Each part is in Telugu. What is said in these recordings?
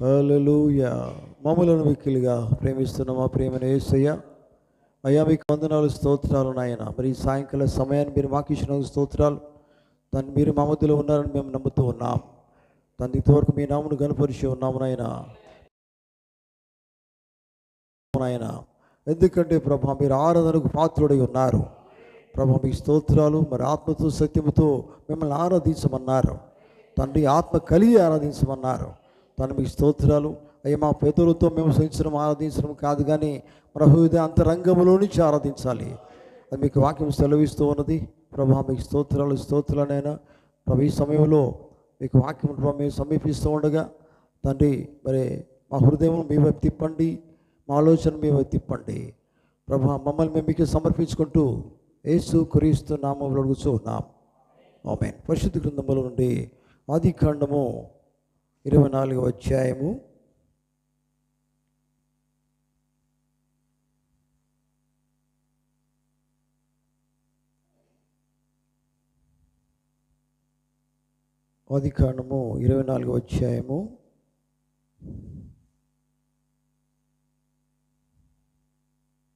హల్లెలూయా. మమ్ములను మిక్కిలిగా ప్రేమిస్తున్న మా ప్రియమైన యేసయ్య, అయ్యా మీకు వందనాలు, స్తోత్రాలు నాయన. మరి ఈ సాయంకాల సమయాన్ని మీరు మాకు ఇచ్చిన స్తోత్రాలు. దాన్ని మీరు మా మధ్యలో ఉన్నారని మేము నమ్ముతూ ఉన్నాం. తండ్రి, ఇంతవరకు మీ నామను గణపరిచి ఉన్నాము నాయన. ఎందుకంటే ప్రభా మీరు ఆరాధనకు పాత్రుడై ఉన్నారు. ప్రభా మీ స్తోత్రాలు. మరి ఆత్మతో సత్యముతో మిమ్మల్ని ఆరాధించమన్నారు తండ్రి. ఆత్మ కలిగి ఆరాధించమన్నారు తండ్రి. మీకు స్తోత్రాలు అయ్యా. మా పెదవులతో మేము సహించడం ఆరాధించడం కాదు, కానీ మన హృదయ అంతరంగంలో నుంచి ఆరాధించాలి. అది మీకు వాక్యం సెలవిస్తూ ఉన్నది. ప్రభా మీకు స్తోత్రాలు, స్తోత్రాలైనా ప్రభు ఈ సమయంలో మీకు వాక్యం ప్రభా మేము సమీపిస్తూ ఉండగా తండ్రి, మరి మా హృదయం మీ వైపు తిప్పండి, మా ఆలోచన మీ వైపు తిప్పండి ప్రభా. మమ్మల్ని మేము మీకు సమర్పించుకుంటూ యేసు క్రీస్తు నామములో అడుగుచూ ఉన్నాం. ఆమేన్. పరిశుద్ధ గ్రంథముల నుండి ఆదికాండము 24వ అధ్యాయము 24వ అధ్యాయము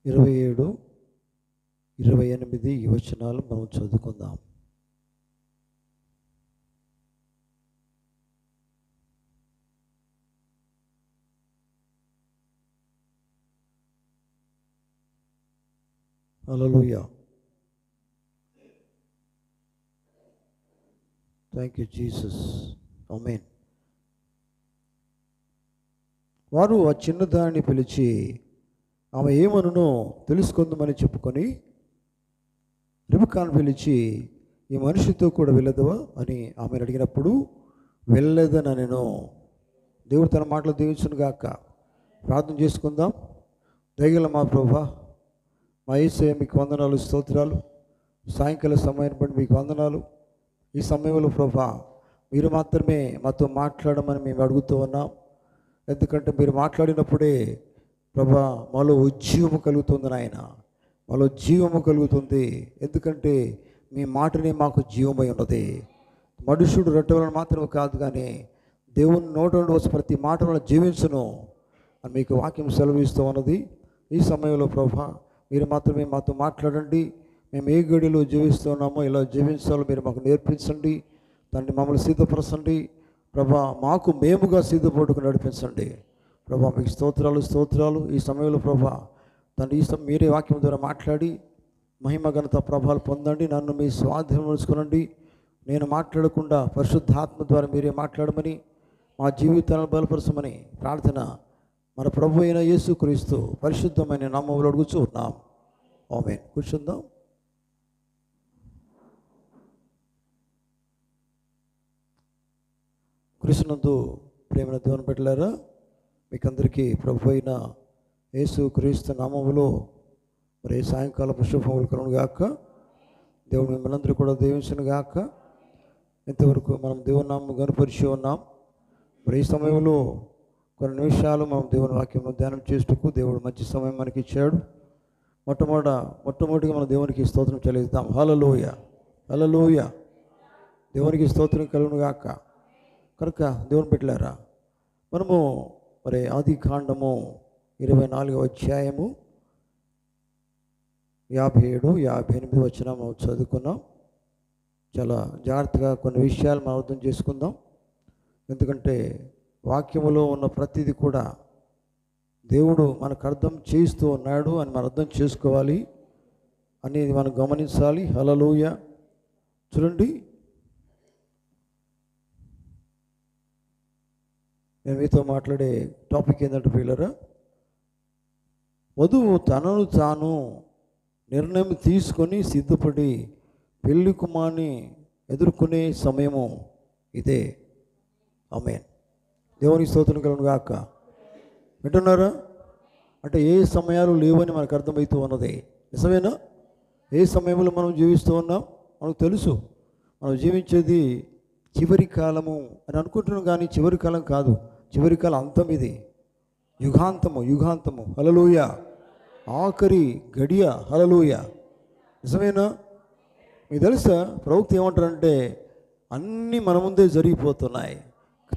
27, 28 ఈ వచనాలు మనం చదువుకుందాం. Hallelujah. Thank you Jesus. Amen. వారు ఆ చిన్నదాన్ని పిలిచి ఆమె ఏమనునో తెలుసుకుందామని చెప్పుకొని రిబకాను పిలిచి, ఈ మనిషితో కూడా వెళ్ళదవా అని ఆమెను అడిగినప్పుడు వెళ్ళలేదని నేను. దేవుడు తన మాటలు దీవించును గాక. ప్రార్థన చేసుకుందాం. దయగల మా ప్రభువా, మా యేసయ్య మీకు వందనాలు, స్తోత్రాలు. సాయంకాల సమయాన్ని బట్టి మీకు వందనాలు. ఈ సమయంలో ప్రభువా మీరు మాత్రమే మాతో మాట్లాడమని మేము అడుగుతూ ఉన్నాం. ఎందుకంటే మీరు మాట్లాడినప్పుడే ప్రభా మాలో ఉజ్జీవము కలుగుతుంది నాయన, మాలో జీవము కలుగుతుంది. ఎందుకంటే మీ మాటనే మాకు జీవమై ఉన్నది. మనుషుడు రొట్టె వలన మాత్రమే కాదు, కానీ దేవుని నోట నుండి వచ్చి ప్రతి మాట వలన జీవించును అని మీకు వాక్యం సెలవిస్తూ ఉన్నది. ఈ సమయంలో ప్రభా మీరు మాత్రమే మాతో మాట్లాడండి. మేము ఏ గడిలో జీవిస్తున్నామో ఇలా జీవించాలో మీరు మాకు నేర్పించండి తండ్రి. మమ్మల్ని సిద్ధపరచండి ప్రభా, మాకు మేముగా సిద్ధపడుకు నడిపించండి ప్రభా. మీకు స్తోత్రాలు, స్తోత్రాలు. ఈ సమయంలో ప్రభా తండ్రి ఈ మీరే వాక్యం ద్వారా మాట్లాడి మహిమ ఘనత ప్రభావాలు పొందండి. నన్ను మీ స్వాధీనం ఉంచుకోనండి. నేను మాట్లాడకుండా పరిశుద్ధాత్మ ద్వారా మీరే మాట్లాడమని, మా జీవితాలను బలపరచమని ప్రార్థన మన ప్రభు అయిన యేసు క్రీస్తు పరిశుద్ధమైన నామములో అడుగుచూ ఉన్నాం. ఆమేన్. కూర్చుందాం. కృష్ణందు ప్రేమన దేవుని బిడ్డలారా, మీకందరికీ ప్రభు అయిన యేసు క్రీస్తు నామములో మరి సాయంకాలపు శుభములు కలుగును గాక. దేవుడు మిమ్మల్ని అందరూ కూడా దీవించును గాక. ఇంతవరకు మనం దేవుని నామము కనపరిచి ఉన్నాం. మరి ఈ సమయంలో కొన్ని నిమిషాలు మనం దేవుని వాక్యం ధ్యానం చేసేందుకు దేవుడు మంచి సమయం మనకి ఇచ్చాడు. మొట్టమొదటిగా మనం దేవునికి స్తోత్రం చెల్లిద్దాం. హల్లెలూయా, హల్లెలూయా. దేవునికి స్తోత్రం కలుగును గాక. కనుక దేవుని బిడ్డలారా, మనము మరి ఆదికాండము 24వ అధ్యాయము 57, 58 వచనం మనం చదువుకున్నాం. చాలా జాగ్రత్తగా కొన్ని విషయాలు మనం అర్థం చేసుకుందాం. ఎందుకంటే వాక్యములో ఉన్న ప్రతిదీ కూడా దేవుడు మనకు అర్థం చేస్తూ ఉన్నాడు అని మనం అర్థం చేసుకోవాలి అనేది మనం గమనించాలి. హల్లెలూయా. చూడండి, నేను మీతో మాట్లాడే టాపిక్ ఏంటంటే పిల్లరా, వధువు తనను తాను నిర్ణయం తీసుకొని సిద్ధపడి పెళ్లి కుమార్ని ఎదుర్కొనే సమయము ఇదే. ఆమేన్. దేవునికి స్తోత్రం కలుగును గాక. వింటున్నారా? అంటే ఏ సమయాలు లేవని మనకు అర్థమవుతూ ఉన్నది. నిజమేనా? ఏ సమయంలో మనం జీవిస్తూ ఉన్నాం మనకు తెలుసు. మనం జీవించేది చివరి కాలము అని అనుకుంటున్నాం, కానీ చివరి కాలం కాదు. చివరి కాలం అంతం ఇది. యుగాంతము, యుగాంతము. హల్లెలూయా. ఆఖరి గడియ. హల్లెలూయా. నిజమేనా? మీకు తెలుసా ప్రవక్త ఏమంటారంటే అన్నీ మన ముందే జరిగిపోతున్నాయి.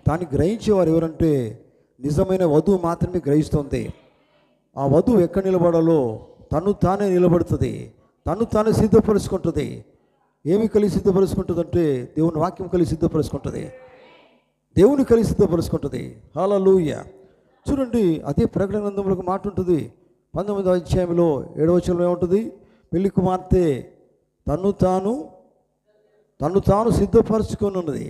దాన్ని గ్రహించేవారు ఎవరంటే నిజమైన వధువు మాత్రమే గ్రహిస్తుంది. ఆ వధువు ఎక్కడ నిలబడాలో తను తానే నిలబడుతుంది, తను తానే సిద్ధపరుచుకుంటుంది. ఏమి కలిసి సిద్ధపరుచుకుంటుంది అంటే దేవుని వాక్యం కలిసి సిద్ధపరుచుకుంటుంది, దేవుని కలిసి సిద్ధపరుచుకుంటుంది. హల్లెలూయా. చూడండి, అదే ప్రకటన గ్రంథంలో ఒక మాట ఉంటుంది. 19వ అధ్యాయంలో 7వ వచనంలో ఏముంటుంది? పెళ్లి కుమార్తె తను తాను సిద్ధపరచుకొని ఉన్నది.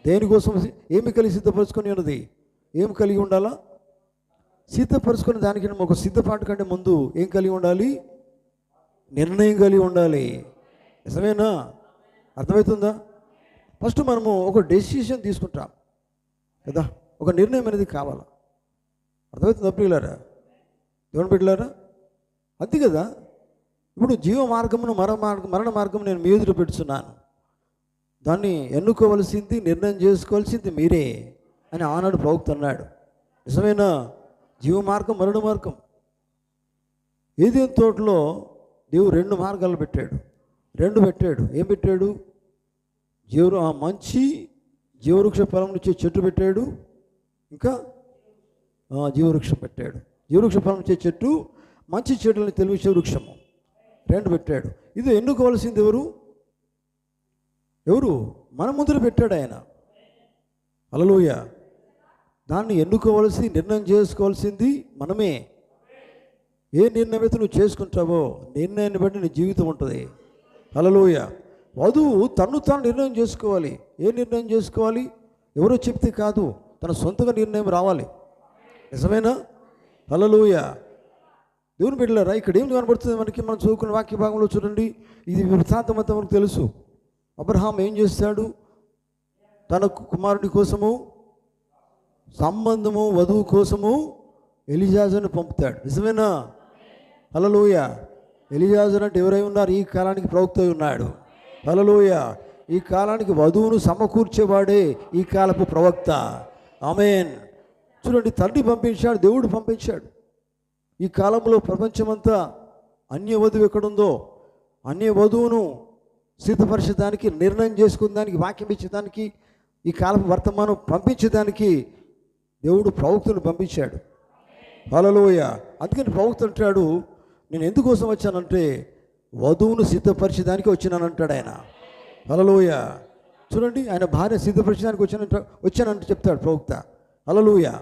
దేనికోసం? ఏమి కలిగి సిద్ధపరచుకొని ఉన్నది? ఏం కలిగి ఉండాలా? సిద్ధపరచుకుని దానికి ఒక సిద్ధపాటు కంటే ముందు ఏం కలిగి ఉండాలి? నిర్ణయం కలిగి ఉండాలి. నిజమేనా? అర్థమవుతుందా? ఫస్ట్ మనము ఒక డెసిషన్ తీసుకుంటాం కదా, ఒక నిర్ణయం అనేది కావాలా. అర్థమవుతుందా ప్రియులారా, దేవుని బిడ్డలారా? అంతే కదా. ఇప్పుడు జీవ మార్గమును మరణ మార్గం నేను మీ ఎదుట పెడుతున్నాను, దాన్ని ఎన్నుకోవలసింది, నిర్ణయం చేసుకోవాల్సింది మీరే అని ఆనాడు ప్రవక్త అన్నాడు. నిజమేనా? జీవ మార్గం, మరణ మార్గం. ఏదైనా తోటలో దేవుడు 2 మార్గాలు పెట్టాడు. ఏం పెట్టాడు? మంచి జీవవృక్ష ఫలం ఇచ్చే చెట్టు పెట్టాడు, ఇంకా జీవవృక్షం పెట్టాడు. జీవవృక్ష ఫలం ఇచ్చే చెట్టు, మంచి చెట్లని తెలివించే వృక్షము, 2 పెట్టాడు. ఇది ఎన్నుకోవాల్సింది ఎవరు? మన ముందర పెట్టాడు ఆయన. హల్లెలూయా. దాన్ని ఎన్నుకోవాల్సి, నిర్ణయం చేసుకోవాల్సింది మనమే. ఏ నిర్ణయం అయితే నువ్వు చేసుకుంటావో నిర్ణయాన్ని బట్టి నీ జీవితం ఉంటుంది. హల్లెలూయా. వధువు తను తాను నిర్ణయం చేసుకోవాలి. ఏ నిర్ణయం చేసుకోవాలి? ఎవరో చెప్తే కాదు, తన సొంతగా నిర్ణయం రావాలి. నిజమేనా? హల్లెలూయా. దేవుని బిడ్డలారా, ఇక్కడ ఏం కనబడుతుంది మనకి? మనం చదువుకున్న వాక్య భాగంలో చూడండి. ఇది వృత్తాంతమంతా మనకు తెలుసు. అబ్రహాం ఏం చేస్తాడు? తన కుమారుడి కోసము సంబంధము, వధువు కోసము ఎలియాజరుని పంపుతాడు. నిజమేనా? హల్లెలూయా. ఎలియాజరు అంటే ఎవరై ఉన్నారు? ఈ కాలానికి ప్రవక్త ఉన్నాడు. హల్లెలూయా. ఈ కాలానికి వధువును సమకూర్చేవాడే ఈ కాలపు ప్రవక్త. ఆమేన్. చూడండి, తండ్రి పంపించాడు, దేవుడు పంపించాడు. ఈ కాలంలో ప్రపంచమంతా అన్య వధువు ఎక్కడుందో అన్య వధువును సిద్ధపరచడానికి, నిర్ణయం చేసుకునేదానికి, వాక్యం ఇచ్చేదానికి, ఈ కాలపు వర్తమానం పంపించేదానికి దేవుడు ప్రవక్తను పంపించాడు. హల్లెలూయా. అందుకని ప్రవక్త అంటాడు, నేను ఎందుకోసం వచ్చానంటే వధువును సిద్ధపరిచేదానికి వచ్చినానంటాడు ఆయన. హల్లెలూయా. చూడండి, ఆయన భార్య సిద్ధపరిచేదానికి వచ్చానంటే చెప్తాడు ప్రవక్త. హల్లెలూయా.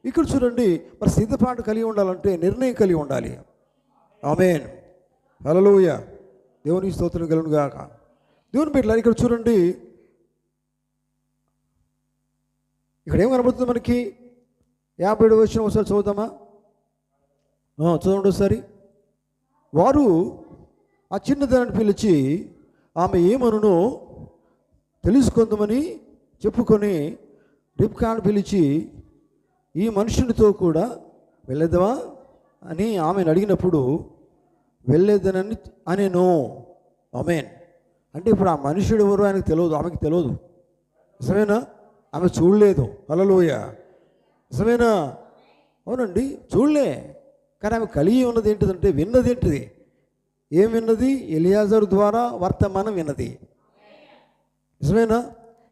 ఇక్కడ చూడండి, మరి సిద్ధపాటు కలిగి ఉండాలంటే నిర్ణయం కలిగి ఉండాలి. ఆమేన్. హల్లెలూయా. దేవునికి స్తోత్రం కలుగును గాక. దేవుని బిడ్డలారా, ఇక్కడ చూడండి, ఇక్కడ ఏం కనబడుతుంది మనకి? 57వ వచనం ఒకసారి చదువుతామా? చదవండి ఒకసారి. వారు ఆ చిన్నదాన్ని పిలిచి ఆమె ఏమనునో తెలుసుకుందామని చెప్పుకొని రిబ్కాను పిలిచి, ఈ మనుషునితో కూడా వెళ్ళేదవా అని ఆమెను అడిగినప్పుడు వెళ్ళేదనని అనేను. ఆమేన్. అంటే ఇప్పుడు ఆ మనుషుడు ఎవరు ఆయనకు తెలియదు, ఆమెకు తెలియదు. నిజమేనా? ఆమె చూడలేదు. హల్లెలూయా. నిజమేనా? అవునండి, చూడలే. కానీ ఆమె కలిగి ఉన్నది ఏంటిదంటే, విన్నది ఏంటిది? ఏం విన్నది? ఎలియాజరు ద్వారా వర్తమానం విన్నది. నిజమేనా?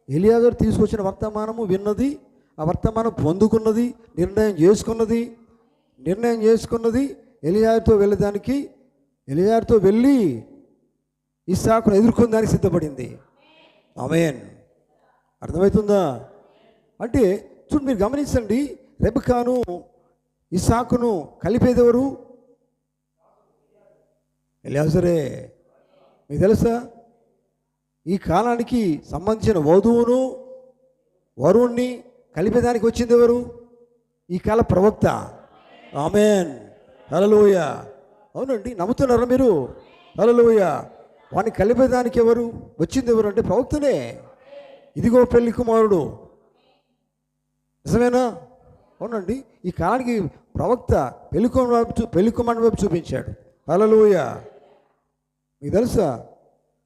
ఎలియాజరు తీసుకొచ్చిన వర్తమానము విన్నది, ఆ వర్తమానం పొందుకున్నది, నిర్ణయం చేసుకున్నది. ఎలియాజరుతో వెళ్ళేదానికి, ఎలియాజరుతో వెళ్ళి ఇస్సాకును ఎదుర్కొనడానికి సిద్ధపడింది. ఆమేన్. అర్థమవుతుందా? అంటే చూడు, మీరు గమనించండి, రెబెకాను ఇస్సాకును కలిపేదెవరు? ఎలియాజరే. మీకు తెలుసా? ఈ కాలానికి సంబంధించిన వధువును వరుణ్ణి కలిపేదానికి వచ్చింది ఎవరు? ఈ కాల ప్రవక్త. ఆమేన్. హల్లెలూయా. అవునండి, నమ్ముతున్నారా మీరు? హల్లెలూయా. వాడిని కలిపేదానికి ఎవరు వచ్చింది? ఎవరు అంటే ప్రవక్తనే. ఇదిగో పెళ్లి కుమారుడు. నిజమేనా? అవునండి, ఈ కాలానికి ప్రవక్త పెళ్లి కుమారుడు వైపు చూపించాడు. హల్లెలూయా. మీకు తెలుసా?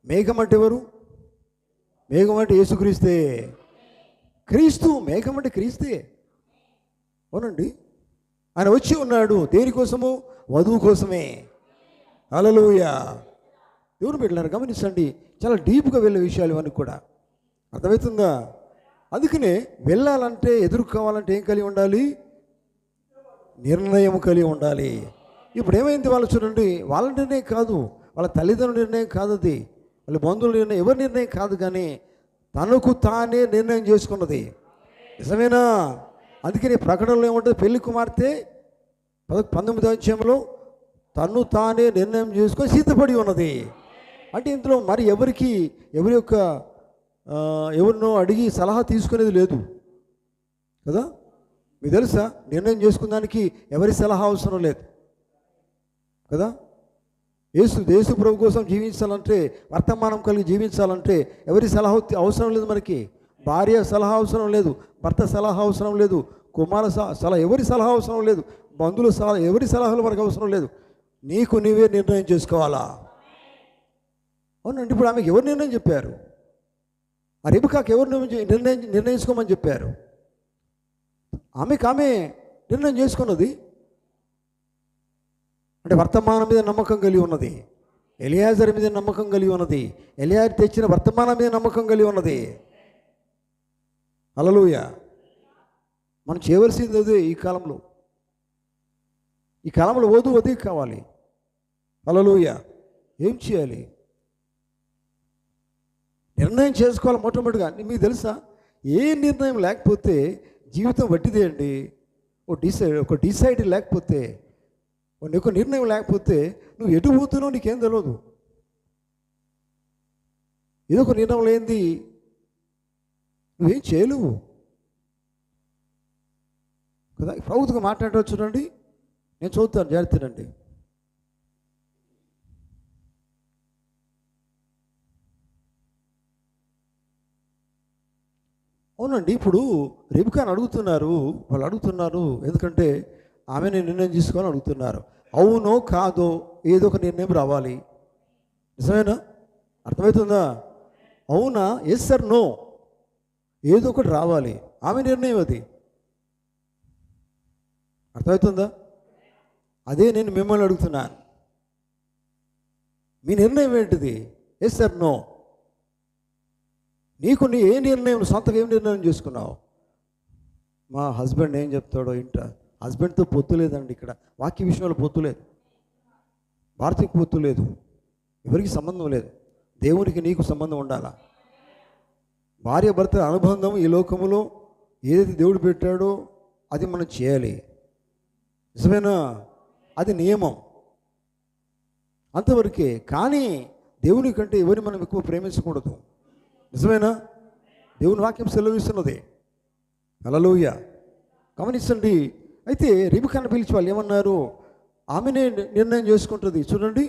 మేఘం అంటే ఎవరు? మేఘం అంటే యేసుక్రీస్తే. క్రీస్తు. మేఘం అంటే క్రీస్తే. అవునండి, ఆయన వచ్చి ఉన్నాడు దేనికోసము? వధువు కోసమే. హల్లెలూయా. దేవుని బిడ్డలారా, గమనించండి, చాలా డీప్గా వెళ్ళే విషయాలు ఇవన్నీ కూడా. అర్థమవుతుందా? అందుకనే వెళ్ళాలంటే, ఎదుర్కోవాలంటే ఏం కలిగి ఉండాలి? నిర్ణయం కలిగి ఉండాలి. ఇప్పుడు ఏమైంది వాళ్ళు చూడండి, వాళ్ళ నిర్ణయం కాదు, వాళ్ళ తల్లిదండ్రుల నిర్ణయం కాదు, అది వాళ్ళ బంధువుల నిర్ణయం, ఎవరి నిర్ణయం కాదు, కానీ తనకు తానే నిర్ణయం చేసుకున్నది. నిజమేనా? అందుకని ప్రకటనలో ఏముంటుంది, పెళ్లి కుమార్తె 19వ అధ్యాయంలో తను తానే నిర్ణయం చేసుకొని సిద్ధపడి ఉన్నది. అంటే ఇందులో మరి ఎవరి యొక్క ఎవరినో అడిగి సలహా తీసుకునేది లేదు కదా. మీకు తెలుసా, నిర్ణయం చేసుకున్న దానికి ఎవరి సలహా అవసరం లేదు కదా. యేసు ప్రభు కోసం జీవించాలంటే, వర్తమానం కలిగి జీవించాలంటే ఎవరి సలహా అవసరం లేదు. మనకి భార్య సలహా అవసరం లేదు, భర్త సలహా అవసరం లేదు, కుమార సలహా ఎవరి సలహా అవసరం లేదు, బంధువుల సలహా ఎవరి సలహాలు మనకు అవసరం లేదు. నీకు నీవే నిర్ణయం చేసుకోవాలా. అవునండి. ఇప్పుడు ఆమెకు ఎవరు నిర్ణయం చెప్పారు? ఆ రెబెక్కాకు ఎవరు నిర్ణయించుకోమని చెప్పారు? ఆమె నిర్ణయం చేసుకున్నది. అంటే వర్తమానం మీద నమ్మకం కలిగి ఉన్నది, ఎలియాజరు మీద నమ్మకం కలిగి ఉన్నది, ఎలియాజరు తెచ్చిన వర్తమానం మీద నమ్మకం కలిగి ఉన్నది. హల్లెలూయా. మనం చేయవలసింది అదే. ఈ కాలంలో వధువు కావాలి. హల్లెలూయా. ఏం చేయాలి? నిర్ణయం చేసుకోవాలి మొట్టమొదటిగా. మీకు తెలుసా, ఏ నిర్ణయం లేకపోతే జీవితం వట్టిదే అండి. ఒక డిసైడ్ లేకపోతే, ఒక నిర్ణయం లేకపోతే నువ్వు ఎటు పోతున్నావు నీకేం తెలియదు. ఏదో ఒక నిర్ణయం లేనిది నువ్వేం చేయలేవు కదా. ప్రభుత్వం మాట్లాడవచ్చు చూడండి, నేను చదువుతాను, జాగ్రత్తనండి. అవునండి. ఇప్పుడు రెబెక్కాను వాళ్ళు అడుగుతున్నారు ఎందుకంటే ఆమెను నిర్ణయం తీసుకోవాలని అడుగుతున్నారు. అవునో కాదో ఏదో ఒక నిర్ణయం రావాలి. నిజమేనా? అర్థమవుతుందా? అవునా, ఎస్ ఆర్ నో, ఏదో ఒకటి రావాలి. ఆమె నిర్ణయం అది. అర్థమవుతుందా? అదే నేను మిమ్మల్ని అడుగుతున్నాను, మీ నిర్ణయం ఏంటిది? Yes or no. నీ ఏ నిర్ణయం, సొంతగా ఏం నిర్ణయం చేసుకున్నావు? మా హస్బెండ్ ఏం చెప్తాడో ఇంట. హస్బెండ్తో పొత్తు లేదండి. ఇక్కడ వాక్య విషయంలో పొత్తు లేదు, భారతీయ పొత్తు లేదు, ఎవరికి సంబంధం లేదు. దేవునికి నీకు సంబంధం ఉండాలా. భార్య భర్త అనుబంధం ఈ లోకములో ఏదైతే దేవుడు పెట్టాడో అది మనం చేయాలి. నిజమేనా? అది నియమం, అంతవరకే. కానీ దేవుని కంటే ఎవరిని మనం ఎక్కువ ప్రేమించకూడదు. నిజమేనా? దేవుని వాక్యం సెలవిస్తున్నది. హల్లెలూయా. గమనించండి. అయితే రెబెక్కాను పిలిచి వాళ్ళు ఏమన్నారు? ఆమెనే నిర్ణయం చేసుకుంటుంది. చూడండి,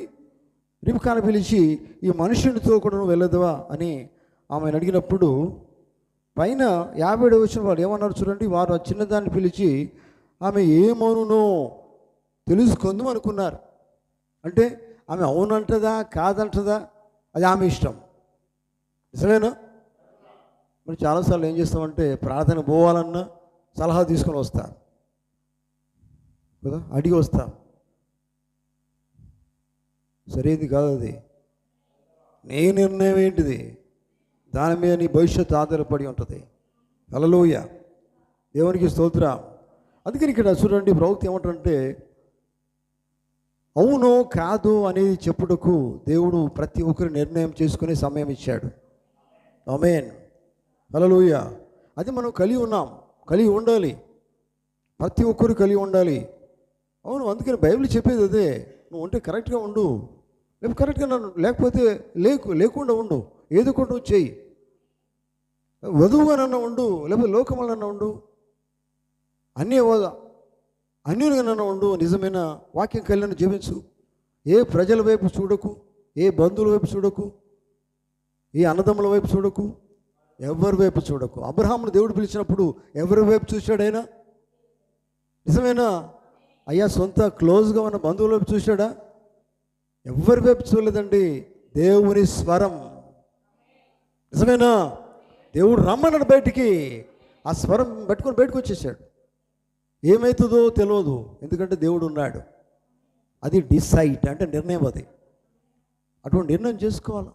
రెబెక్కాను పిలిచి ఈ మనుషునితో కూడా నువ్వు వెళ్ళదువా అని ఆమెను అడిగినప్పుడు పైన 57 వచ్చిన వాళ్ళు ఏమన్నారు చూడండి. వారు ఆ చిన్నదాన్ని పిలిచి ఆమె ఏమవునో తెలుసుకుందాం అనుకున్నారు. అంటే ఆమె అవునంటదా కాదంటదా అది ఆమె ఇష్టం. నిజమేనా? మరి చాలాసార్లు ఏం చేస్తామంటే ప్రార్థన పోవాలన్నా సలహా తీసుకొని వస్తాం కదా, అడిగి వస్తాం. సరేది కాదు అది. నీ నిర్ణయం ఏంటిది? దాని మీద నీ భవిష్యత్తు ఆధారపడి ఉంటుంది. హల్లెలూయా. దేవునికి స్తోత్రం. అందుకని ఇక్కడ చూడండి, ప్రవక్త ఏమంటారంటే అవునో కాదు అనేది చెప్పుటకు దేవుడు ప్రతి ఒక్కరు నిర్ణయం చేసుకునే సమయం ఇచ్చాడు. ఆమేన్. హల్లెలూయా. అది మనం కలిగి ఉండాలి. ప్రతి ఒక్కరు కలిగి ఉండాలి. అవును, అందుకని బైబిల్ చెప్పేది అదే. నువ్వు ఉంటే కరెక్ట్గా ఉండు, లేకపోతే లేకుండా ఉండు. ఏదో ఒకటి నువ్వు చెయ్యి. వధువుగానన్నా ఉండు, లేకపోతే లోకములన్నా ఉండు, అన్యులుగానన్నా ఉండు. నిజమైన వాక్యం కలిగిన జీవించు. ఏ ప్రజల వైపు చూడకు, ఏ బంధువుల వైపు చూడకు, ఏ అన్నదమ్ముల వైపు చూడకు, ఎవరి వైపు చూడకు. అబ్రహామును దేవుడు పిలిచినప్పుడు ఎవరి వైపు చూశాడైనా? నిజమేనా? అయ్యా సొంత క్లోజ్గా ఉన్న బంధువుల వైపు చూశాడా? ఎవరి వైపు చూడలేదండి. దేవుని స్వరం. నిజమేనా? దేవుడు రమ్మన్నాడు బయటికి, ఆ స్వరం పట్టుకొని బయటకు వచ్చేసాడు. ఏమవుతుందో తెలియదు, ఎందుకంటే దేవుడు ఉన్నాడు. అది డిసైడ్ అంటే నిర్ణయం. అది అటువంటి నిర్ణయం చేసుకోవాలి.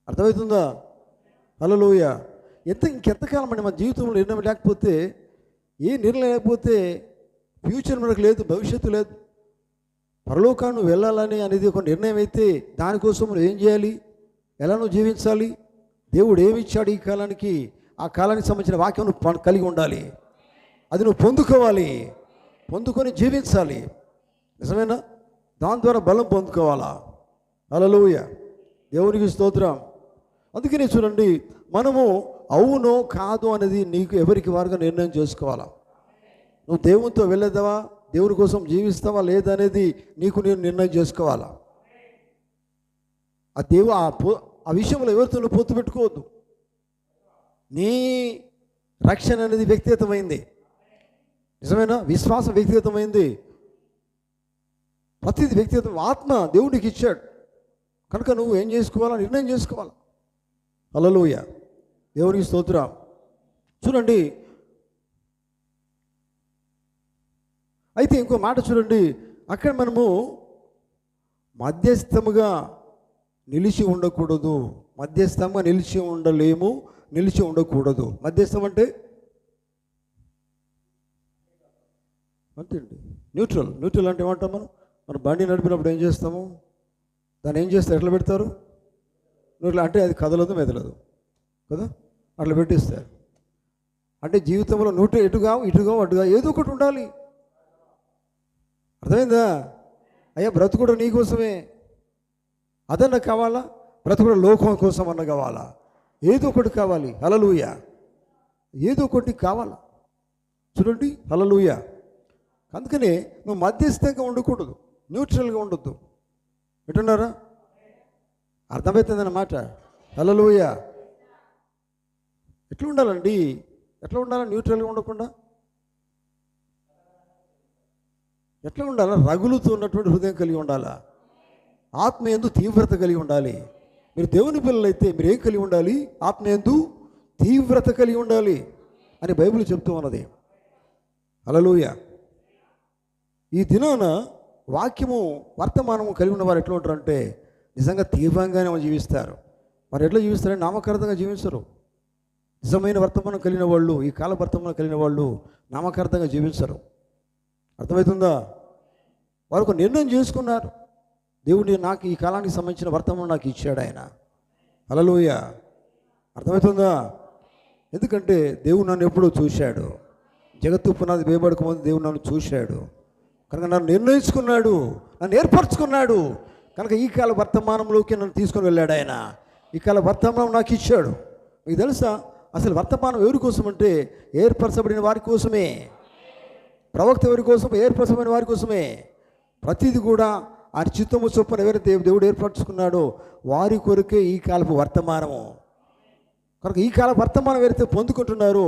అర్థమవుతుందా? ఫ్యూచర్ మనకు లేదు, భవిష్యత్తు లేదు. పరలోకాన్ని నువ్వు వెళ్ళాలని అనేది ఒక నిర్ణయం అయితే దానికోసం నువ్వు ఏం చేయాలి, ఎలా నువ్వు జీవించాలి, దేవుడు ఏమి ఇచ్చాడు ఈ కాలానికి, ఆ కాలానికి సంబంధించిన వాక్యం నువ్వు కలిగి ఉండాలి. అది నువ్వు పొందుకోవాలి, పొందుకొని జీవించాలి. నిజమేనా? దాని ద్వారా బలం పొందుకోవాలా. హల్లెలూయా, దేవునికి స్తోత్రం. అందుకనే చూడండి, మనము అవునో కాదు అనేది నీకు ఎవరికి వారుగా నిర్ణయం చేసుకోవాలా. నువ్వు దేవునితో వెళ్ళేదావా, దేవుని కోసం జీవిస్తావా లేదా అనేది నీకు నేను నిర్ణయం చేసుకోవాలా. ఆ విషయంలో ఎవరితో పొత్తు పెట్టుకోవద్దు. నీ రక్షణ అనేది వ్యక్తిగతమైంది. నిజమేనా? విశ్వాసం వ్యక్తిగతమైంది, ప్రతిది వ్యక్తిగతం. ఆత్మ దేవుడికి ఇచ్చాడు కనుక నువ్వు ఏం చేసుకోవాలా, నిర్ణయం చేసుకోవాలా. హల్లెలూయా, దేవునికి స్తోత్రం. చూడండి, అయితే ఇంకో మాట చూడండి, అక్కడ మనము మధ్యస్థముగా నిలిచి ఉండకూడదు. మధ్యస్థంగా నిలిచి ఉండలేము, నిలిచి ఉండకూడదు. మధ్యస్థం అంటే అంతే అండి, న్యూట్రల్. న్యూట్రల్ అంటే ఏమంటాం మనం బండి నడిపినప్పుడు ఏం చేస్తాము, దాన్ని ఏం చేస్తారు, ఎట్లా పెడతారు? న్యూట్రల్ అంటే అది కదలదు మెదలదు కదా, అట్లా పెట్టిస్తారు. అంటే జీవితంలో ఇటుగా అటుగా ఏదో ఒకటి ఉండాలి. అర్థమైందా? అయ్యా బ్రతుకుడు నీకోసమే, అదన్నా కావాలా? బ్రతుకుడు లోకం కోసం అన్న కావాలా? ఏదో ఒకటి కావాలి. హల్లెలూయా, ఏదో ఒకటి కావాలా. చూడండి, హల్లెలూయా. అందుకనే నువ్వు మధ్యస్థంగా ఉండకూడదు, న్యూట్రల్గా ఉండొద్దు. ఎట్టున్నారా? అర్థమవుతుందన్నమాట. హల్లెలూయా. ఎట్లా ఉండాలండి, ఎట్లా ఉండాలా? న్యూట్రల్గా ఉండకుండా ఎట్లా ఉండాలా? రగులుతూ ఉన్నటువంటి హృదయం కలిగి ఉండాలా. ఆత్మయందు తీవ్రత కలిగి ఉండాలి. మీరు దేవుని పిల్లలైతే మీరు ఏం కలిగి ఉండాలి? ఆత్మయందు తీవ్రత కలిగి ఉండాలి అని బైబిల్ చెప్తూ ఉన్నది. హల్లెలూయా. ఈ దినాన వాక్యము వర్తమానము కలిగి ఉన్న వారు ఎట్లా ఉంటారంటే నిజంగా తీవ్రంగానే జీవిస్తారు. వారు ఎట్లా జీవిస్తారంటే నామకార్థంగా జీవించరు. నిజమైన వర్తమానం కలిగిన వాళ్ళు, ఈ కాల వర్తమానం కలిగిన వాళ్ళు నామకార్థంగా జీవించరు. అర్థమవుతుందా? వారు ఒక నిర్ణయం చేసుకున్నారు, దేవుడు నాకు ఈ కాలానికి సంబంధించిన వర్తమానం నాకు ఇచ్చాడు ఆయన. హల్లెలూయా. అర్థమవుతుందా? ఎందుకంటే దేవుడు నన్ను ఎప్పుడూ చూశాడు, జగత్తు పునాది వేయబడక ముందు దేవుడు నన్ను చూశాడు కనుక నన్ను నిర్ణయించుకున్నాడు, నన్ను ఏర్పరచుకున్నాడు కనుక ఈ కాల వర్తమానంలోకి నన్ను తీసుకొని వెళ్ళాడు ఆయన. ఈ కాల వర్తమానం నాకు ఇచ్చాడు. మీకు తెలుసా అసలు వర్తమానం ఎవరి కోసం అంటే ఏర్పరచబడిన వారి కోసమే. ప్రవక్త ఎవరి కోసం? ఏర్పరచబడిన వారి కోసమే. ప్రతిది కూడా ఆ చిత్తము చొప్పున ఎవరైతే దేవుడు ఏర్పరచుకున్నాడో వారి కొరకే ఈ కాలపు వర్తమానము. కనుక ఈ కాల వర్తమానం ఎవరైతే పొందుకుంటున్నారో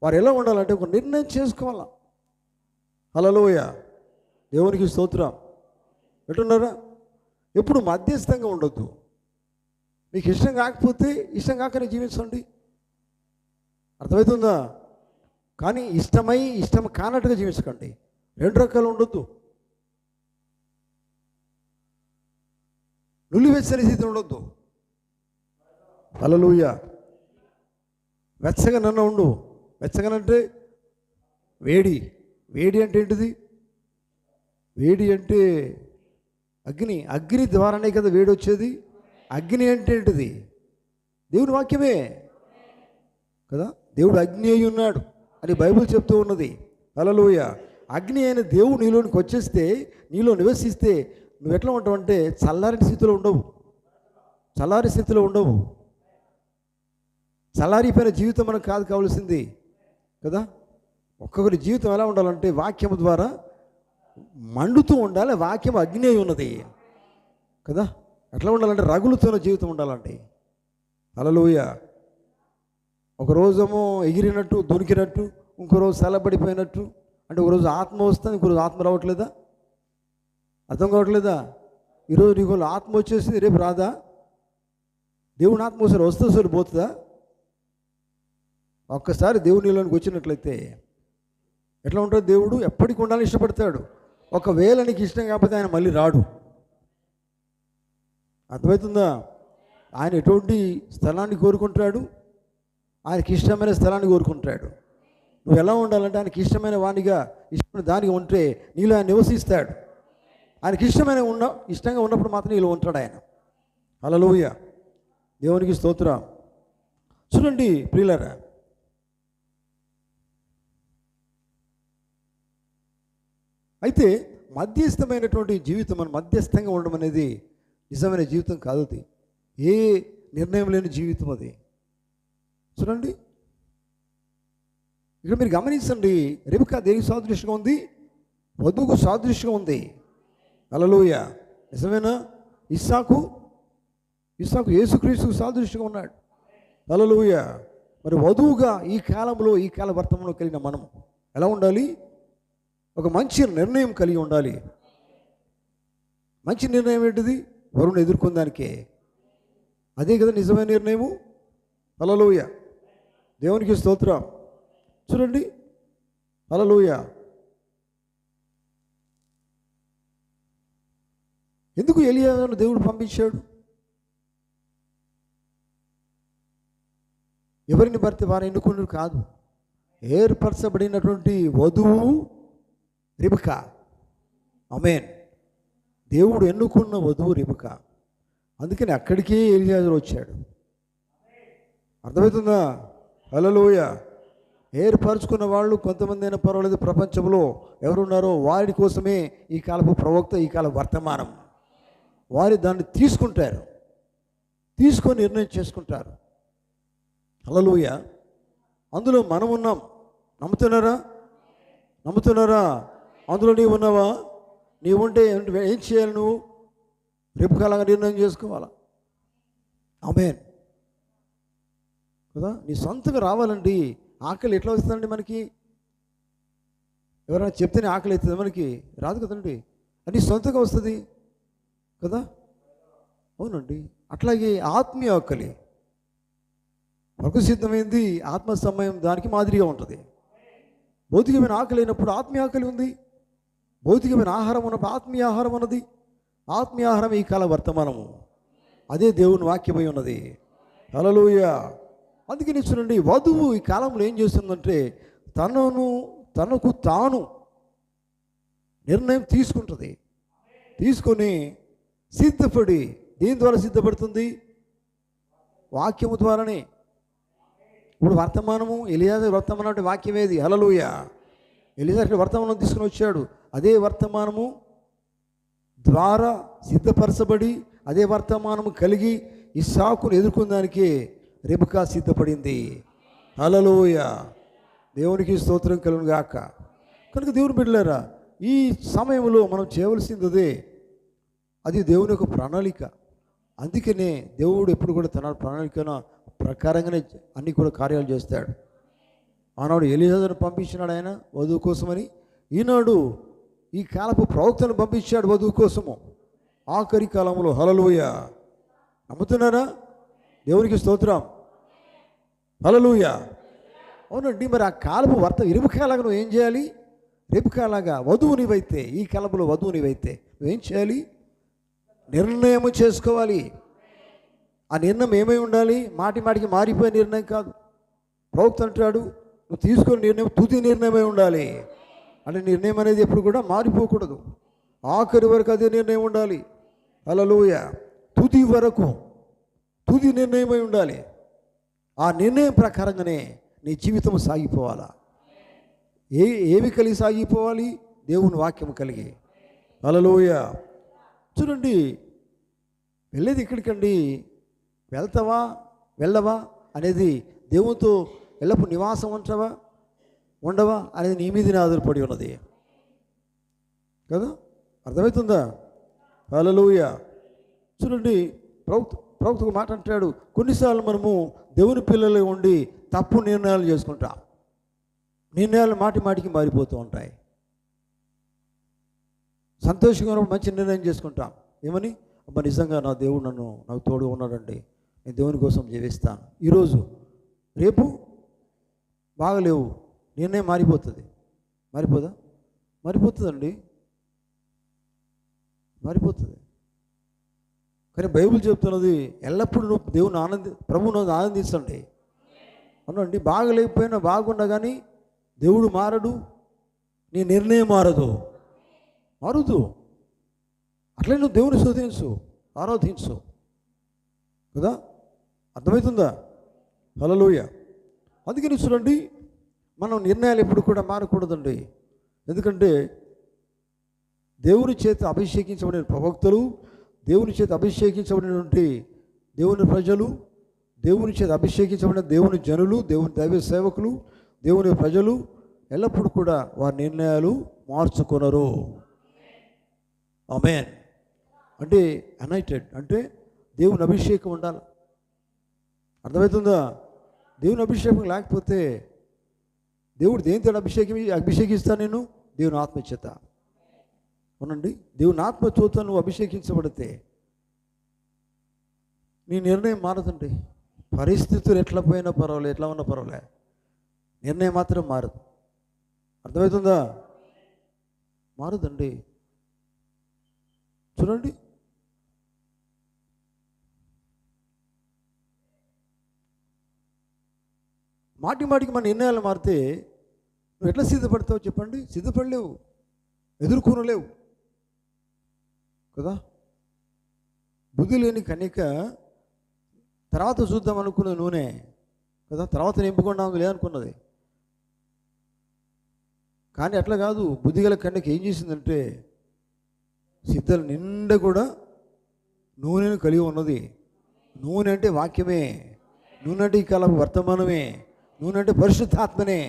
వారు ఎలా ఉండాలంటే ఒక నిర్ణయం చేసుకోవాలా. హల్లెలూయా, దేవునికి స్తోత్రం. ఎట్టున్నారా? ఎప్పుడు మధ్యస్థంగా ఉండొద్దు. మీకు ఇష్టం కాకపోతే ఇష్టం కాకనే జీవించండి. అర్థమవుతుందా? కానీ ఇష్టం కానట్టుగా జీవించకండి. రెండు రకాలు ఉండొద్దు. నులివెచ్చని స్థితి ఉండొద్దు. హల్లెలూయా. వెచ్చగా నన్ను ఉండు. వెచ్చగానంటే వేడి. వేడి అంటే ఏంటిది? వేడి అంటే అగ్ని ద్వారానే కదా వేడి వచ్చేది. అగ్ని అంటే ఏంటిది? దేవుని వాక్యమే కదా. దేవుడు అగ్ని అయి ఉన్నాడు అని బైబిల్ చెప్తూ ఉన్నది. హల్లెలూయా. అగ్ని అయిన దేవుడు నీలోనికి వచ్చేస్తే, నీలో నివసిస్తే నువ్వు ఎట్లా ఉంటావు అంటే చల్లారిన స్థితిలో ఉండవు. చల్లారి స్థితిలో ఉండవు. చల్లారిపోయిన జీవితం మనకు కాదు కావాల్సింది కదా. ఒక్కొక్కరి జీవితం ఎలా ఉండాలంటే వాక్యము ద్వారా మండుతూ ఉండాలి. వాక్యం అగ్ని అయి ఉన్నది కదా. ఎట్లా ఉండాలంటే రగులుతున్న జీవితం ఉండాలండి. హల్లెలూయా. ఒకరోజేమో ఎగిరినట్టు దొరికినట్టు, ఇంకో రోజు చల్లబడిపోయినట్టు. అంటే ఒకరోజు ఆత్మ వస్తుంది, ఇంకో రోజు ఆత్మ రావట్లేదా? అర్థం కావట్లేదా? ఈరోజు నీకు ఆత్మ వచ్చేసింది, రేపు రాదా? దేవుని ఆత్మ ఒకసారి వస్తే సరి పోతుందా? ఒక్కసారి దేవుని నీలోనికి వచ్చినట్లయితే ఎట్లా ఉంటుంది? దేవుడు ఎప్పటికి ఉండాలని ఇష్టపడతాడు. ఒకవేళ నీకు ఇష్టం కాకపోతే ఆయన మళ్ళీ రాడు. అర్థమవుతుందా? ఆయన ఎటువంటి స్థలాన్ని కోరుకుంటాడు? ఆయనకి ఇష్టమైన స్థలాన్ని కోరుకుంటాడు. నువ్వు ఎలా ఉండాలంటే ఆయనకి ఇష్టమైన వాణిగా ఇష్టమైన దానికి ఉంటే నీలో ఆయన నివసిస్తాడు. ఆయనకి ఇష్టంగా ఉన్నప్పుడు మాత్రం నీలో ఉంటాడు ఆయన. హల్లెలూయా, దేవునికి స్తోత్రం. చూడండి ప్రియులారా, అయితే మధ్యస్థమైనటువంటి జీవితం, మన మధ్యస్థంగా ఉండడం అనేది నిజమైన జీవితం కాదు. అది ఏ నిర్ణయం లేని జీవితం అది. చూడండి ఇక్కడ మీరు గమనించండి, రెబెకా దేనికి సాదృశ్యంగా ఉంది? వధువుకు సాదృశ్యంగా ఉంది. హల్లెలూయా, నిజమేనా? ఇస్సాకు యేసుక్రీస్తుకు సాదృశ్యంగా ఉన్నాడు. హల్లెలూయా. మరి వధువుగా ఈ కాల వర్తమానంలో కలిగిన మనం ఎలా ఉండాలి? ఒక మంచి నిర్ణయం కలిగి ఉండాలి. మంచి నిర్ణయం ఏంటిది? వరుణ్ ఎదుర్కొందానికే. అదే కదా నిజమైన నిర్ణయము. హల్లెలూయా, దేవునికి స్తోత్రం. చూడండి, హల్లెలూయా. ఎందుకు ఎలీయాను దేవుడు పంపించాడు? ఎవరిని భర్త వారు ఎన్నుకున్నారు కాదు, ఏర్పరచబడినటువంటి వధువు రెబెకా. ఆమేన్. దేవుడు ఎన్నుకున్న వధువు రెబెకా. అందుకని అక్కడికే ఎలీయాజరు వచ్చాడు. అర్థమవుతుందా? హల్లెలూయా. ఏర్పరచుకున్న వాళ్ళు కొంతమంది అయినా పర్వాలేదు, ప్రపంచంలో ఎవరున్నారో వారి కోసమే ఈ కాలపు ప్రవక్త, ఈ కాల వర్తమానం. వారి దాన్ని తీసుకొని నిర్ణయం చేసుకుంటారు. హల్లెలూయా. అందులో మనం ఉన్నాం. నమ్ముతున్నారా? అందులో నీవు ఉన్నావా? నీవు ఉంటే ఏం చేయాలి? నువ్వు రెబెకాలాగా నిర్ణయం చేసుకోవాలా. ఆమేన్ కదా. నీ సొంతంగా రావాలండి. ఆకలి ఎట్లా వస్తుందండి మనకి? ఎవరైనా చెప్తేనే ఆకలి అవుతుంది, మనకి రాదు కదండి. అది సొంతంగా వస్తుంది కదా. అవునండి. అట్లాగే ఆత్మీయ ఆకలి, సిద్ధమైంది ఆత్మ సమయం దానికి మాదిరిగా ఉంటుంది. భౌతికమైన ఆకలి అయినప్పుడు ఆత్మీయ ఆకలి ఉంది, భౌతికమైన ఆహారం ఉన్నప్పుడు ఆత్మీయ ఆహారం ఉన్నది. ఆత్మీయ ఆహారం ఈ కాల వర్తమానము, అదే దేవుని వాక్యమై ఉన్నది. హల్లెలూయా. అందుకని చూడండి, వధువు ఈ కాలంలో ఏం చేస్తుందంటే తనకు తాను నిర్ణయం తీసుకుంటుంది. తీసుకొని సిద్ధపడి, దేని ద్వారా సిద్ధపడుతుంది? వాక్యము ద్వారానే. ఇప్పుడు వర్తమానము, ఎలీయాజరు వర్తమానం అంటే వాక్యమేది. హల్లెలూయా. ఎలీయాజరు వర్తమానం తీసుకుని వచ్చాడు. అదే వర్తమానము ద్వారా సిద్ధపరచబడి, అదే వర్తమానము కలిగి ఇస్సాకును ఎదుర్కొనడానికి రెబెకా సిద్ధపడింది. హల్లెలూయా, దేవునికి స్తోత్రం కలుగును గాక. కనుక దేవుని బిడ్డలారా, ఈ సమయంలో మనం చేయవలసింది అదే. అది దేవుని యొక్క ప్రణాళిక. అందుకనే దేవుడు ఎప్పుడు కూడా తన ప్రణాళిక ప్రకారంగానే అన్ని కూడా కార్యాలు చేస్తాడు. ఆనాడు ఎలీయాజరును పంపించినాడు ఆయన వధువు కోసమని. ఈనాడు ఈ కాలపు ప్రవక్తను పంపించాడు వధువు కోసము ఆఖరి కాలంలో. హల్లెలూయా. నమ్ముతున్నారా? దేవునికి స్తోత్రం. హల్లెలూయా. అవునండి. మరి ఆ కాలపు రెబెకాలాగా నువ్వు ఏం చేయాలి? రెబెకాలాగా వధువు నీవైతే, ఈ కాలంలో వధువు నీవైతే నువ్వేం చేయాలి? నిర్ణయం చేసుకోవాలి. ఆ నిర్ణయం ఏమై ఉండాలి? మాటికి మారిపోయే నిర్ణయం కాదు. ప్రవక్త అంటాడు, నువ్వు తీసుకునే నిర్ణయం తుది నిర్ణయమై ఉండాలి. అంటే నిర్ణయం అనేది ఎప్పుడు కూడా మారిపోకూడదు. ఆఖరి వరకు అదే నిర్ణయం ఉండాలి. హల్లెలూయా. తుది నిర్ణయమై ఉండాలి. ఆ నిర్ణయం ప్రకారంగానే నీ జీవితం సాగిపోవాలా. ఏవి కలిగి సాగిపోవాలి? దేవుని వాక్యం కలిగి. హల్లెలూయా. చూడండి, వెళ్ళేది ఎక్కడికండి? వెళ్తావా వెళ్ళవా అనేది దేవునితో ఎల్లప్పుడు నివాసం ఉండవా అనేది నీ మీదనే ఆధారపడి ఉన్నది కదా. అర్థమవుతుందా? హల్లెలూయా. చూడండి, ప్రవక్త మాట అంటాడు, కొన్నిసార్లు మనము దేవుని పిల్లలు ఉండి తప్పు నిర్ణయాలు చేసుకుంటాం. నిర్ణయాలు మాటికి మారిపోతూ ఉంటాయి. సంతోషంగా మంచి నిర్ణయం చేసుకుంటాం. ఏమని? అమ్మ నిజంగా నా దేవుడు నాకు తోడు ఉన్నాడండి, నేను దేవుని కోసం జీవిస్తాను. ఈరోజు రేపు బాగలేవు, నిర్ణయం మారిపోతుంది. మారిపోతుందండి. కానీ బైబిల్ చెప్తున్నది, ఎల్లప్పుడూ నువ్వు దేవుని ప్రభువును ఆనందించండి. అవునండి. బాగలేకపోయినా బాగుండా కానీ దేవుడు మారడు, నీ నిర్ణయం మారదు. అట్లే నువ్వు దేవుని స్తుతించు, ఆరాధించు కదా. అర్థమవుతుందా? హల్లెలూయా. అందుకని చూడండి, మనం నిర్ణయాలు ఎప్పుడు కూడా మారకూడదండి. ఎందుకంటే దేవుని చేత అభిషేకించబడిన ప్రవక్తలు, దేవుని చేత అభిషేకించబడినటువంటి దేవుని ప్రజలు, దేవుని చేత అభిషేకించబడిన దేవుని జనులు, దేవుని దైవ సేవకులు, దేవుని ప్రజలు ఎల్లప్పుడూ కూడా వారి నిర్ణయాలు మార్చుకొనరు. ఆమేన్. అంటే అనాయింటెడ్ అంటే దేవుని అభిషేకం ఉండాలి. అర్థమవుతుందా? దేవుని అభిషేకం లేకపోతే దేవుడు దేనితో అభిషేకిస్తా నేను? దేవుని ఆత్మ చేత. అవునండి, దేవుని ఆత్మ చేత నువ్వు అభిషేకించబడితే నీ నిర్ణయం మారదండి. పరిస్థితులు ఎట్లా పోయినా పర్వాలేదు, ఎట్లా ఉన్నా పర్వాలేదు, నిర్ణయం మాత్రం మారదు. అర్థమవుతుందా? మారదండి. చూడండి, మాటికి మన నిర్ణయాలు మారితే నువ్వు ఎట్లా సిద్ధపడతావు చెప్పండి? సిద్ధపడలేవు, ఎదుర్కొనలేవు కదా. బుద్ధి లేని కన్యక తర్వాత చూద్దాం అనుకున్న నూనె కదా, తర్వాత నింపుకున్నాము లేదనుకున్నది. కానీ అట్లా కాదు. బుద్ధిగల కన్యక ఏం చేసిందంటే సిద్ధలు నిండా కూడా నూనెను కలిగి ఉన్నది. నూనె అంటే వాక్యమే, నూనె అంటే ఈ కాలం వర్తమానమే, నూనె అంటే పరిశుద్ధాత్మనే.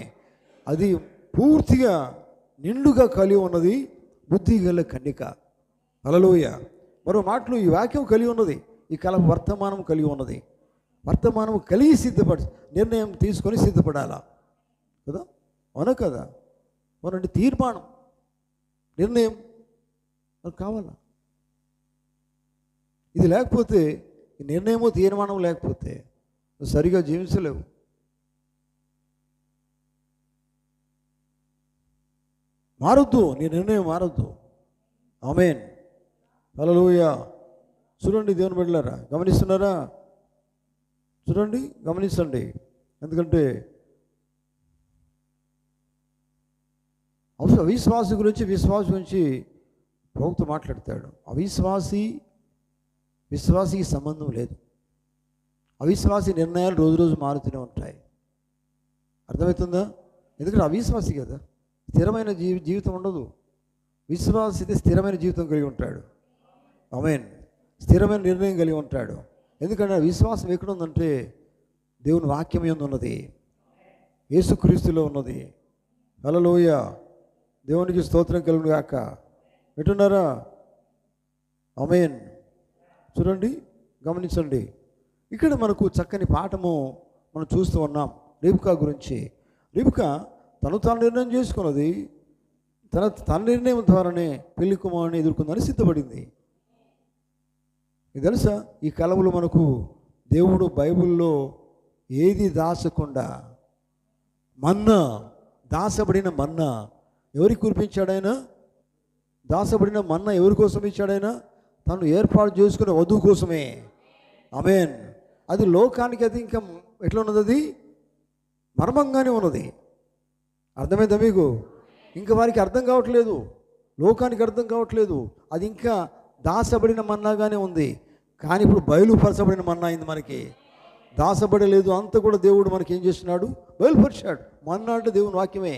అది పూర్తిగా నిండుగా కలిగి ఉన్నది బుద్ధిగల కన్యక. హల్లెలూయా. మరో మాటలు ఈ వాక్యం కలిగి ఉన్నది, ఈ కాలం వర్తమానం కలిగి ఉన్నది. వర్తమానం కలిగి నిర్ణయం తీసుకొని సిద్ధపడాలా కదా. అవునా కదా? అవునండి. తీర్మానం, నిర్ణయం అది కావాలా. ఇది లేకపోతే, ఈ నిర్ణయమో తీర్మానం లేకపోతే నువ్వు సరిగా జీవించలేవు. మారొద్దు, నీ నిర్ణయం మారొద్దు. ఆమేన్. హల్లెలూయా. చూడండి దేవుని బిడ్డలారా, గమనిస్తున్నారా? చూడండి, గమనించండి. ఎందుకంటే అవిశ్వాసి గురించి ప్రవక్త మాట్లాడతాడు. విశ్వాసికి సంబంధం లేదు. అవిశ్వాసి నిర్ణయాలు రోజు మారుతూనే ఉంటాయి. అర్థమవుతుందా? ఎందుకంటే అవిశ్వాసి కదా, స్థిరమైన జీవితం ఉండదు. విశ్వాసి అయితే స్థిరమైన జీవితం కలిగి ఉంటాడు. ఆమేన్. స్థిరమైన నిర్ణయం కలిగి ఉంటాడు. ఎందుకంటే విశ్వాసం ఎక్కడ ఉందంటే దేవుని వాక్యం యందు ఉన్నది, యేసుక్రీస్తులో ఉన్నది. హల్లెలూయా. దేవునికి స్తోత్రం కలుగును గాక. వింటున్నారా? ఆమేన్. చూడండి, గమనించండి. ఇక్కడ మనకు చక్కని పాఠము మనం చూస్తూ ఉన్నాం రిబ్కా గురించి. రిబ్కా తాను నిర్ణయం చేసుకున్నది. తన నిర్ణయం ద్వారానే పెళ్లి కుమారుని ఎదుర్కొందని సిద్ధపడింది. ఇది తెలుసా? ఈ కాలంలో మనకు దేవుడు బైబిల్లో ఏది దాచకుండా మన్నా, దాచబడిన మన్నా ఎవరికి కురిపించాడైనా? దాచబడిన మన్నా ఎవరి కోసం ఇచ్చాడైనా? తను ఏర్పాటు చేసుకునే వధువు కోసమే. ఆమేన్. అది లోకానికి అది ఇంకా ఎట్లా ఉన్నది? అది మర్మంగానే ఉన్నది. అర్థమైందా మీకు? ఇంకా వారికి అర్థం కావట్లేదు, లోకానికి అర్థం కావట్లేదు. అది ఇంకా దాచబడిన మన్నాగానే ఉంది. కానీ ఇప్పుడు బయలుపరచబడిన మన్నా అయింది మనకి. దాచబడలేదు, అంతా కూడా దేవుడు మనకి ఏం చేస్తున్నాడు? బయలుపరిచాడు. మన్నా అంటే దేవుని వాక్యమే,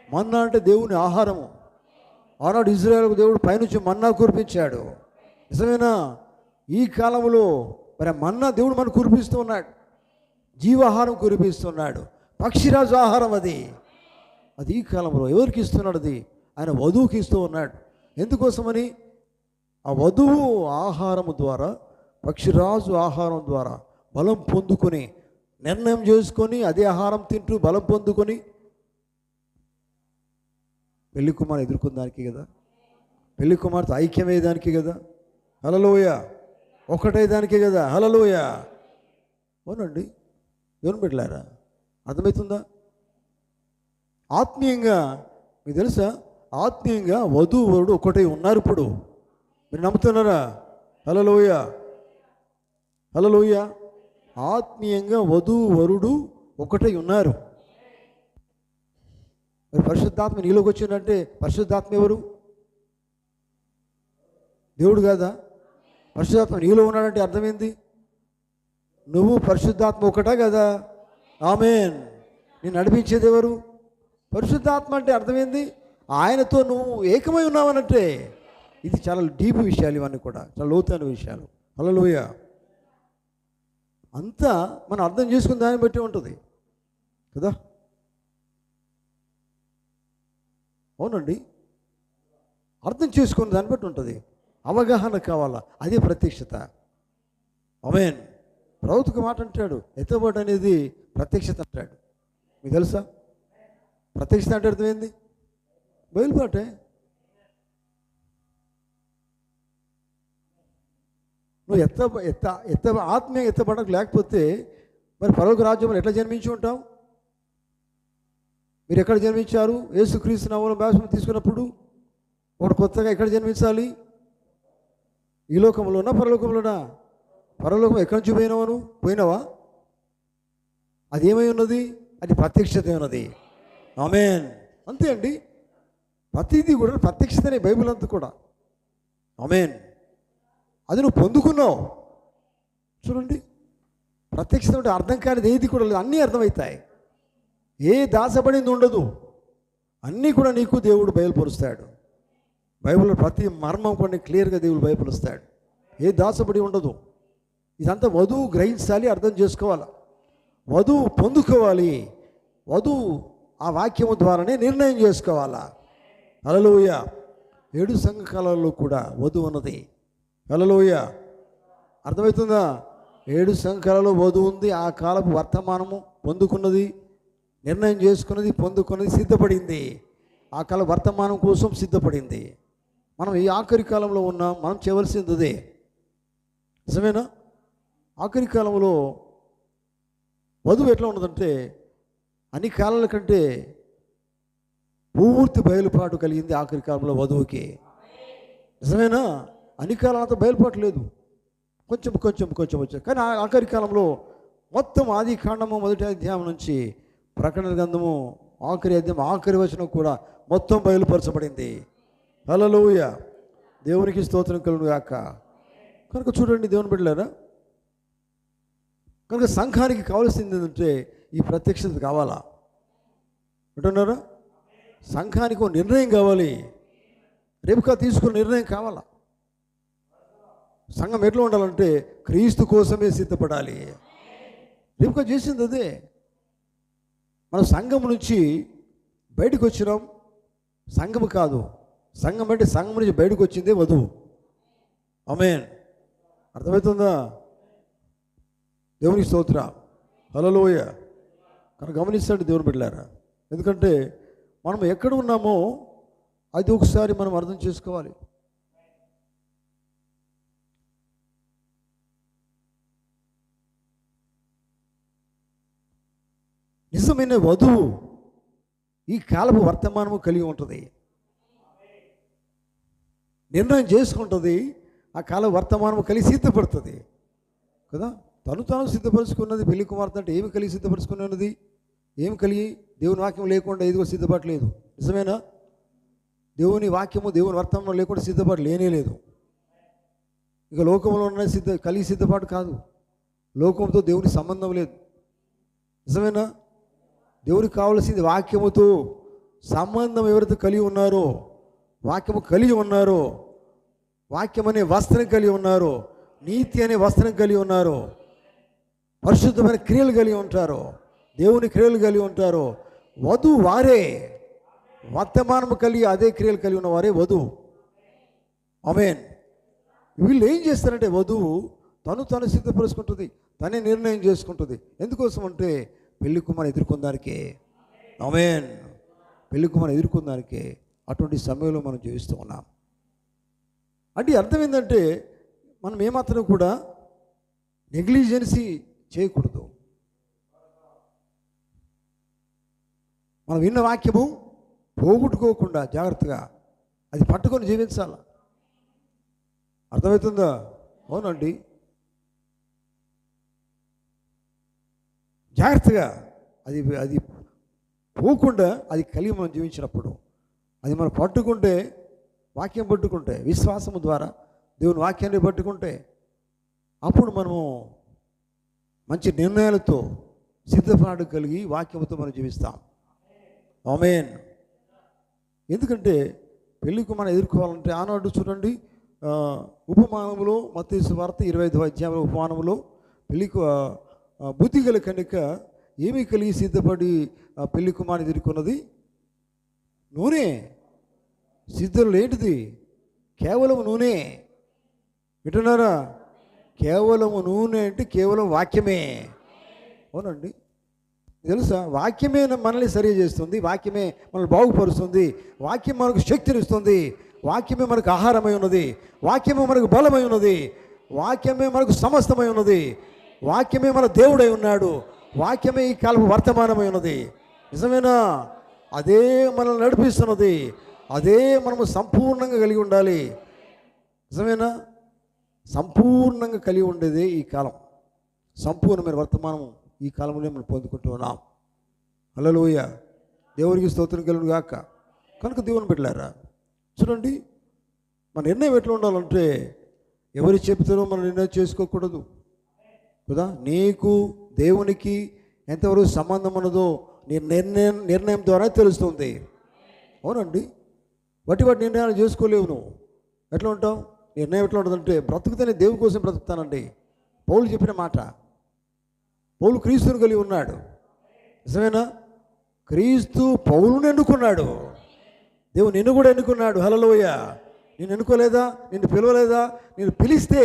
మన్నా అంటే దేవుని ఆహారము. ఆనాడు ఇజ్రాయేలుకు దేవుడు పైనుంచి మన్నా కురిపించాడు. నిజమేనా? ఈ కాలంలో మరి మన్నా దేవుడు మనకు కురిపిస్తూ ఉన్నాడు. జీవాహారం కురిపిస్తున్నాడు. పక్షిరాజు ఆహారం అది ఈ కాలంలో ఎవరికి ఇస్తున్నాడు? అది ఆయన వధువుకి ఇస్తూ ఉన్నాడు. ఎందుకోసమని? ఆ వధువు ఆహారము ద్వారా, పక్షిరాజు ఆహారం ద్వారా బలం పొందుకొని, నిర్ణయం చేసుకొని అదే ఆహారం తింటూ బలం పొందుకొని పెళ్లి కుమారుని ఎదుర్కొందానికి కదా, పెళ్లి కుమార్తె ఐక్యమయ్యేదానికి కదా. హల్లెలూయా. ఒకటే దానికే కదా. హల్లెలూయా. అవునండి. దేవుని బిడ్డలారా, అర్థమవుతుందా? ఆత్మీయంగా మీకు తెలుసా? ఆత్మీయంగా వధువు వరుడు ఒకటే ఉన్నారు. ఇప్పుడు మీరు నమ్ముతున్నారా? హల్లెలూయా. హల్లెలూయా. ఆత్మీయంగా వధువు వరుడు ఒకటే ఉన్నారు. మరి పరిశుద్ధాత్మ నీలోకి వచ్చిందంటే పరిశుద్ధాత్మ ఎవరు? దేవుడు కాదా? పరిశుద్ధాత్మ నీలో ఉన్నాడంటే అర్థమైంది, నువ్వు పరిశుద్ధాత్మ ఒకటా కదా? ఆమేన్. నేను నడిపించేది ఎవరు? పరిశుద్ధాత్మ అంటే అర్థమైంది, ఆయనతో నువ్వు ఏకమై ఉన్నావనంటే. ఇది చాలా డీప్ విషయాలు, ఇవన్నీ కూడా చాలా లోతైన విషయాలు. హల్లెలూయా. అంతా మనం అర్థం చేసుకున్న దాన్ని బట్టి ఉంటుంది కదా. అవునండి, అర్థం చేసుకున్న దాన్ని బట్టి ఉంటుంది. అవగాహన కావాలా, అదే ప్రత్యక్షత. ఆమేన్. ప్రవక్త మాట అంటాడు, ఎత్తబాటు అనేది ప్రత్యక్షత అంటాడు. మీకు తెలుసా? ప్రత్యక్షత అంటే అర్థమైంది బయలుపాటే. నువ్వు ఆత్మీయ ఎత్తబడకు లేకపోతే మరి పరలోక రాజ్యంలో ఎట్లా జన్మించి ఉంటావు? మీరు ఎక్కడ జన్మించారు? యేసుక్రీస్తు నామములో బాప్తిసం తీసుకున్నప్పుడు ఒకటి కొత్తగా ఎక్కడ జన్మించాలి? ఈ లోకంలోనా పరలోకంలోనా? పరలోకం ఎక్కడి నుంచి పోయినావు? పోయినావా? అది ఏమై ఉన్నది? అది ప్రత్యక్షత ఉన్నది. ఆమేన్. అంతే అండి, ప్రతిదీ కూడా ప్రత్యక్షతనే బైబిల్ అంతా కూడా. ఆమేన్. అది నువ్వు పొందుకున్నావు. చూడండి, ప్రత్యక్షత అంటే అర్థం కానిది ఏది కూడా లేదు, అన్నీ అర్థమవుతాయి. ఏ దాచబడింది ఉండదు, అన్నీ కూడా నీకు దేవుడు బయలుపరుస్తాడు. బైబిల్లో ప్రతి మర్మం కొన్ని క్లియర్గా దేవుడు బయలుపరుస్తాడు. ఏ దాచబడి ఉండదు. ఇదంతా వధువు గ్రహించాలి, అర్థం చేసుకోవాలి, వధువు పొందుకోవాలి. వధువు ఆ వాక్యము ద్వారానే నిర్ణయం చేసుకోవాలా. హల్లెలూయా. 7 సంఘకాలాల్లో కూడా వధువు ఉన్నది. హల్లెలూయా. అర్థమవుతుందా? 7 సంఘకాలలో వధువు ఉంది. ఆ కాలపు వర్తమానము పొందుకున్నది, నిర్ణయం చేసుకున్నది, పొందుకున్నది, సిద్ధపడింది. ఆ కాల వర్తమానం కోసం సిద్ధపడింది. మనం ఈ ఆఖరి కాలంలో ఉన్నాం, మనం చేయవలసింది అదే. నిజమేనా? ఆఖరి కాలంలో వధువు ఎట్లా ఉన్నదంటే అన్ని కాలాల కంటే పూర్తి బయలుపాటు కలిగింది ఆఖరి కాలంలో వధువుకి. నిజమేనా? అన్ని కాలంతో బయలుపాటు లేదు, కొంచెం కొంచెం కొంచెం వచ్చాయి. కానీ ఆఖరి కాలంలో మొత్తం ఆది కాండము 1వ అధ్యాయం నుంచి ప్రకటన గ్రంథము ఆఖరి అధ్యాయం ఆఖరి వచనం కూడా మొత్తం బయలుపరచబడింది. హల్లెలూయా. దేవునికి స్తోత్రం కలుగును గాక. కనుక చూడండి దేవుని బిడ్డలారా, కనుక సంఘానికి కావాల్సింది ఏంటంటే ఈ ప్రత్యక్షత కావాలా అంటున్నారా? సంఘానికి ఒక నిర్ణయం కావాలి. రేపుగా తీసుకున్న నిర్ణయం కావాలా. సంఘం ఎట్లా ఉండాలంటే క్రీస్తు కోసమే సిద్ధపడాలి. రేపుగా చేసింది అదే. మన సంఘం నుంచి బయటకు వచ్చినాం, సంఘం కాదు, సంఘం అంటే సంఘం నుంచి బయటకు వచ్చిందే వధువు. ఆమేన్. అర్థమవుతుందా? దేవునికి స్తోత్రం. హల్లెలూయా. కనుక గమనిస్తాడు దేవుని బిడ్డలారా, ఎందుకంటే మనం ఎక్కడ ఉన్నామో అది ఒకసారి మనం అర్థం చేసుకోవాలి. నిజమైన వధువు ఈ కాలపు వర్తమానము కలిగి ఉంటుంది, నిర్ణయం చేసుకుంటుంది, ఆ కాల వర్తమానము కలిగి సిద్ధపడుతుంది కదా. తాను సిద్ధపరుచుకున్నది పెళ్లి కుమార్తె అంటే ఏమి కలిగి సిద్ధపరుచుకున్నది? ఏమి కలిగి? దేవుని వాక్యం లేకుండా ఇదిగో సిద్ధపడలేదు. నిజమేనా? దేవుని వాక్యము దేవుని వర్తమానం లేకుండా సిద్ధపాటు లేనే లేదు. ఇక లోకంలో ఉన్న కలిగి సిద్ధపాటు కాదు, లోకంతో దేవునికి సంబంధం లేదు. నిజమేనా? దేవునికి కావలసింది వాక్యముతో సంబంధం ఎవరైతే కలిగి ఉన్నారో, వాక్యము కలిగి ఉన్నారో, వాక్యం అనే వస్త్రం కలిగి ఉన్నారో, నీతి అనే వస్త్రం కలిగి ఉన్నారో, పరిశుద్ధమైన క్రియలు కలిగి ఉంటారో, దేవుని క్రియలు కలిగి ఉంటారో, వధువు వారే. వర్తమానము కలిగి అదే క్రియలు కలిగి ఉన్న వారే వధువు. ఆమేన్. వీళ్ళు ఏం చేస్తారంటే వధువు తను సిద్ధపరుచుకుంటుంది, తనే నిర్ణయం చేసుకుంటుంది. ఎందుకోసం అంటే పెళ్లి కుమారుని ఎదుర్కొందానికే. ఆమేన్. పెళ్లి కుమారుని ఎదుర్కొందానికే అటువంటి సమయంలో మనం జీవిస్తూ ఉన్నాం. అంటే అర్థం ఏంటంటే మనం ఏమాత్రం కూడా నెగ్లిజెన్సీ చేయకూడదు. మనం విన్న వాక్యము పోగొట్టుకోకుండా జాగ్రత్తగా అది పట్టుకొని జీవించాలి. అర్థమవుతుందా? అవునండి, జాగ్రత్తగా అది పోకుండా అది కలిగి మనం జీవించినప్పుడు, అది మనం పట్టుకుంటే, వాక్యం పట్టుకుంటే, విశ్వాసము ద్వారా దేవుని వాక్యాన్ని పట్టుకుంటే, అప్పుడు మనము మంచి నిర్ణయాలతో సిద్ధపాటు కలిగి వాక్యంతో మనం జీవిస్తాం. ఆమేన్. ఎందుకంటే పెళ్ళికి మనం ఎదుర్కోవాలంటే ఆనాడు చూడండి, ఉపమానములో మత్తయి సువార్త 25వ అధ్యాయంలో ఉపమానములో పెళ్ళికి బుద్ధి గల కనుక ఏమీ కలిగి సిద్ధపడి పెళ్లి కుమారుని ఎదుర్కొన్నది? నూనె. సిద్ధులు ఏంటిది? కేవలం నూనె. వింటున్నారా? కేవలము నూనె అంటే కేవలం వాక్యమే. అవునండి, తెలుసా? వాక్యమే మనల్ని సరి చేస్తుంది, వాక్యమే మనల్ని బాగుపరుస్తుంది, వాక్యం మనకు శక్తినిస్తుంది, వాక్యమే మనకు ఆహారమై ఉన్నది, వాక్యమే మనకు బలమై ఉన్నది, వాక్యమే మనకు సమస్తమై ఉన్నది, వాక్యమే మన దేవుడై ఉన్నాడు, వాక్యమే ఈ కాలపు వర్తమానమై ఉన్నది. నిజమేనా? అదే మనల్ని నడిపిస్తున్నది, అదే మనము సంపూర్ణంగా కలిగి ఉండాలి. నిజమేనా? సంపూర్ణంగా కలిగి ఉండేదే ఈ కాలం. సంపూర్ణమైన వర్తమానం ఈ కాలంలో మనం పొందుకుంటూ ఉన్నాం. హల్లెలూయా. దేవునికి స్తోత్రం కలుగును గాక. కనుక దేవుని బిడ్డలారా చూడండి, మన నిర్ణయం ఎట్లా ఉండాలంటే ఎవరు చెప్తారో మనం నిర్ణయం చేసుకోకూడదు కదా. నీకు దేవునికి ఎంతవరకు సంబంధం ఉన్నదో నీ నిర్ణయం ద్వారా తెలుస్తుంది. అవునండి, వాటి నిర్ణయాలు చేసుకోలేవు. నువ్వు ఎట్లా ఉంటావు? నిర్ణయం ఎట్లా ఉంటుందంటే, బ్రతుకుతానే దేవుని కోసం బ్రతుకుతానండి. పౌలు చెప్పిన మాట. పౌలు క్రీస్తుని కలిగి ఉన్నాడు. నిజమేనా? క్రీస్తు పౌలుని ఎన్నుకున్నాడు. దేవుడు నిన్ను కూడా ఎన్నుకున్నాడు. హల్లెలూయా. నేను ఎన్నుకోలేదా? నిన్ను పిలవలేదా? నేను పిలిస్తే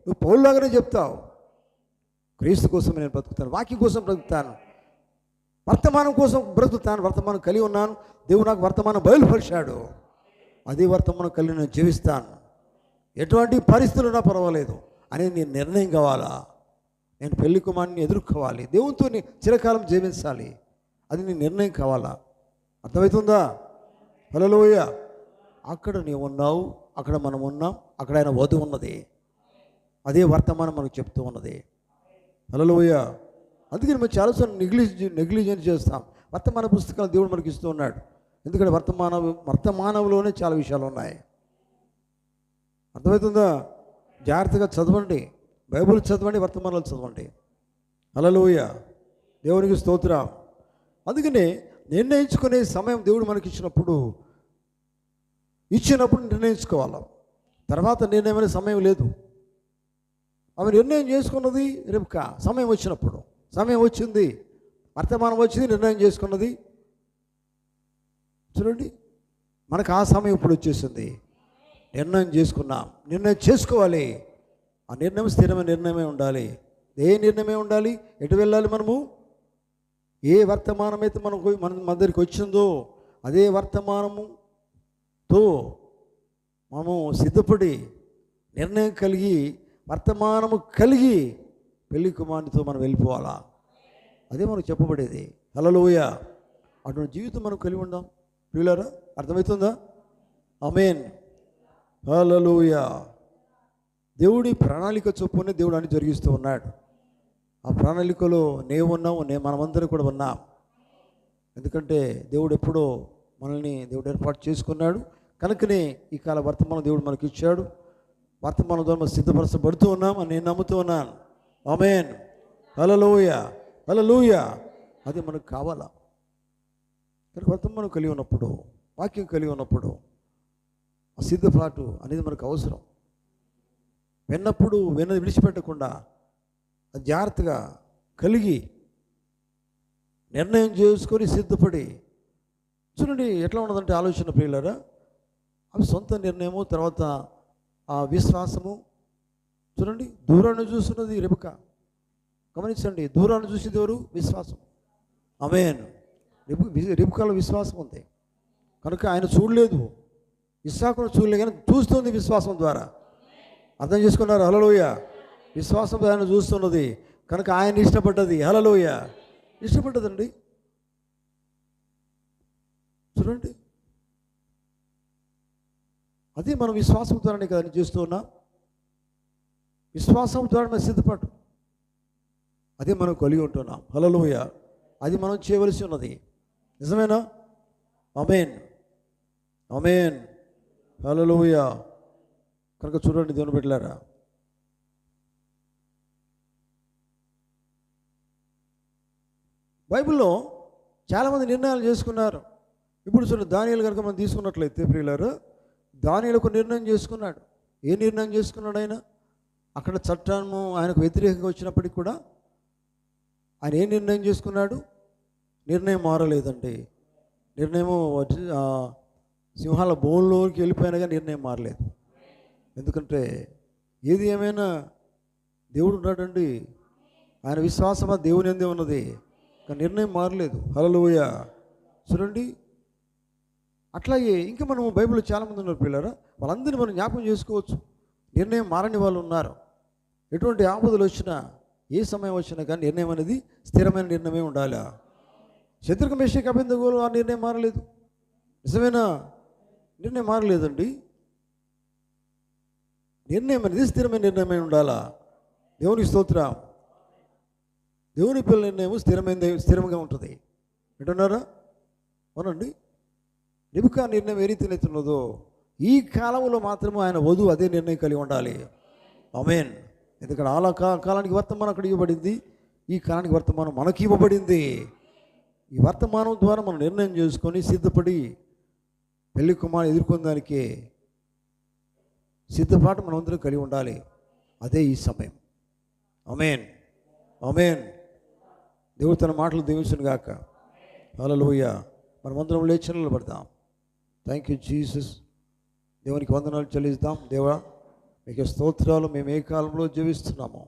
నువ్వు పౌలులాగానే చెప్తావు. క్రీస్తు కోసం నేను బ్రతుకుతాను, వాక్యం కోసం బ్రతుకుతాను, వర్తమానం కోసం బ్రతుకుతాను, వర్తమానం కలిగి ఉన్నాను, దేవుడు నాకు వర్తమానం బయలుపరిచాడు, అదే వర్తమానం కలిగి నేను జీవిస్తాను, ఎటువంటి పరిస్థితులు ఉన్నా పర్వాలేదు అనేది నీ నిర్ణయం కావాలా. నేను పెళ్లి కుమారుని ఎదుర్కోవాలి, దేవునితో చిరకాలం జీవించాలి, అది నీ నిర్ణయం కావాలా. అర్థమవుతుందా? హల్లెలూయా. అక్కడ నీవు ఉన్నావు, అక్కడ మనం ఉన్నాం, అక్కడ ఆయన వధువు ఉన్నది, అదే వర్తమానం మనకు చెప్తూ ఉన్నది. హల్లెలూయా. అందుకని మనం చాలాసార్లు నెగ్లిజెన్స్ చేస్తాం. వర్తమాన పుస్తకాలు దేవుడు మనకి ఇస్తూ ఉన్నాడు. ఎందుకంటే వర్తమానంలోనే చాలా విషయాలు ఉన్నాయి. అర్థమవుతుందా? జాగ్రత్తగా చదవండి, బైబిల్ చదవండి, వర్తమానాలు చదవండి. హల్లెలూయా. దేవునికి స్తోత్రం. అందుకనే నిర్ణయించుకునే సమయం దేవుడు మనకి ఇచ్చినప్పుడు నిర్ణయించుకోవాలి. తర్వాత నిర్ణయమైన సమయం లేదు. ఆమె నిర్ణయం చేసుకున్నది రెబ్కా. సమయం వచ్చినప్పుడు, సమయం వచ్చింది, వర్తమానం వచ్చింది, నిర్ణయం చేసుకున్నది. చూడండి, మనకు ఆ సమయం ఇప్పుడు వచ్చేసింది. నిర్ణయం చేసుకున్నాం, నిర్ణయం చేసుకోవాలి. ఆ నిర్ణయం స్థిరమైన నిర్ణయమే ఉండాలి. ఏ నిర్ణయమే ఉండాలి? ఎటు వెళ్ళాలి? మనము ఏ వర్తమానం అయితే మన దగ్గరికి వచ్చిందో అదే వర్తమానముతో మనము సిద్ధపడి నిర్ణయం కలిగి వర్తమానము కలిగి పెళ్లి కుమారునితో మనం వెళ్ళిపోవాలా. అదే మనకు చెప్పబడేది. హల్లెలూయా. అటువంటి జీవితం మనం కలిగి ఉందాం ప్రియులారా. అర్థమవుతుందా? ఆమేన్. హల్లెలూయా. దేవుడి ప్రణాళిక చొప్పునే దేవుడు అన్ని జరిగిస్తూ ఉన్నాడు. ఆ ప్రణాళికలో నేను ఉన్నావు, మనమందరం కూడా ఉన్నాం. ఎందుకంటే దేవుడు ఎప్పుడో మనల్ని దేవుడు ఏర్పాటు చేసుకున్నాడు. కనుకనే ఈ కాల వర్తమానం దేవుడు మనకి ఇచ్చాడు. వర్తమానం ద్వారా మనం సిద్ధపరచబడుతూ ఉన్నాం అని నేను నమ్ముతూ ఉన్నాను. ఆమేన్. హల్లెలూయా. హల్లెలూయా. అది మనకు కావాలా. కనుక వర్తమానం కలిగి ఉన్నప్పుడు, వాక్యం కలిగి ఉన్నప్పుడు ఆ సిద్ధపాటు అనేది మనకు అవసరం. విన్నప్పుడు విన్నది విడిచిపెట్టకుండా అది జాగ్రత్తగా కలిగి నిర్ణయం చేసుకొని సిద్ధపడి. చూడండి ఎట్లా ఉన్నదంటే ఆలోచన ప్రియులారా, అవి సొంత నిర్ణయము, తర్వాత ఆ విశ్వాసము. చూడండి, దూరాన్ని చూస్తున్నది రెబెకా. గమనించండి, దూరాన్ని చూసేది ఎవరు? విశ్వాసం. ఆమేన్. రెబెకాలో విశ్వాసం ఉంది కనుక ఆయన చూడలేదు, ఇస్సాకును చూడలేదు, కానీ చూస్తుంది విశ్వాసం ద్వారా. అర్థం చేసుకున్నారు? హల్లెలూయా. విశ్వాసం ఆయన చూస్తున్నది కనుక ఆయన ఇష్టపడ్డది. హల్లెలూయా. ఇష్టపడ్డదండి. చూడండి, అది మనం విశ్వాసం ద్వారానే కదా చేస్తూ ఉన్నాం. విశ్వాసం ద్వారా సిద్ధపాటు అదే మనం కలిగి ఉంటున్నాం. హల్లెలూయా. అది మనం చేయవలసి ఉన్నది. నిజమేనా? ఆమేన్, ఆమేన్, హల్లెలూయా. కనుక చూడండి దేవుని బిడ్డలారా, బైబిల్లో చాలామంది నిర్ణయాలు చేసుకున్నారు. ఇప్పుడు చూడండి, దానియేలు కనుక మనం తీసుకున్నట్లయితే ప్రియులారు, దానియేలు ఒక నిర్ణయం చేసుకున్నాడు. ఏ నిర్ణయం చేసుకున్నాడు ఆయన? అక్కడ చట్టము ఆయనకు వ్యతిరేకంగా వచ్చినప్పటికి కూడా ఆయన ఏ నిర్ణయం చేసుకున్నాడు? నిర్ణయం మారలేదండి. నిర్ణయం సింహాల బోన్లోకి వెళ్ళిపోయినగా నిర్ణయం మారలేదు. ఎందుకంటే ఏది ఏమైనా దేవుడు ఉన్నాడండి. ఆయన విశ్వాసం దేవుని అందే ఉన్నది, కానీ నిర్ణయం మారలేదు. హల్లెలూయా. చూడండి, అట్లాగే ఇంకా మనం బైబిల్లో చాలామంది ఉన్నారు పిల్లరా, వాళ్ళందరినీ మనం జ్ఞాపకం చేసుకోవచ్చు. నిర్ణయం మారని వాళ్ళు ఉన్నారు. ఎటువంటి ఆపదలు వచ్చినా, ఏ సమయం వచ్చినా కానీ నిర్ణయం అనేది స్థిరమైన నిర్ణయమే ఉండాలి. శత్రుఘ్న మేషక్ అబేద్నెగోలు ఆ నిర్ణయం మారలేదు. నిజమేనా? నిర్ణయం మారలేదండి. నిర్ణయం అనేది స్థిరమైన నిర్ణయమే ఉండాలా. దేవునికి స్తోత్రం. దేవుని పిల్లల నిర్ణయం స్థిరంగా ఉంటుంది. వింటున్నారా? అవునండి. రిబ్కా నిర్ణయం ఏ రీతినైతే ఉన్నదో, ఈ కాలంలో మాత్రమే ఆయన వధువు అదే నిర్ణయం కలిగి ఉండాలి. ఆమేన్. ఎందుకంటే అలా కాలానికి వర్తమానం అక్కడ ఇవ్వబడింది, ఈ కాలానికి వర్తమానం మనకి ఇవ్వబడింది. ఈ వర్తమానం ద్వారా మనం నిర్ణయం చేసుకొని సిద్ధపడి పెళ్లి కుమారుని ఎదుర్కొనడానికి సిద్ధపాటు మనం అందరం కలిగి ఉండాలి. అదే ఈ సమయం. ఆమేన్, ఆమేన్. దేవుడు తన మాటలు దీవించును గాక. హల్లెలూయా. మనమందరం లేచి నిలబడదాం. Thank you Jesus. దేవునికి వందనాలు చెల్లిస్తాం. దేవా, మీకు స్తోత్రాలు. మేము ఏ కాలంలో జీవిస్తున్నామో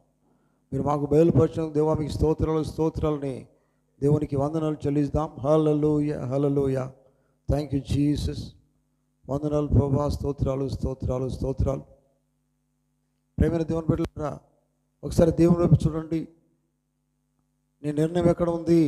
మీరు మాకు బయలుపరచడం దేవా, మీకు స్తోత్రాలని దేవునికి వందనాలు చెల్లిస్తాం. Hallelujah, hallelujah. Thank you Jesus. వందనాలు ప్రభా. స్తోత్రాలు, స్తోత్రాలు, స్తోత్రాలు. ప్రేమైన దేవుని బిడ్డలారా, ఒకసారి దేవుని వైపు చూడండి. నీ నిర్ణయం ఎక్కడ ఉంది?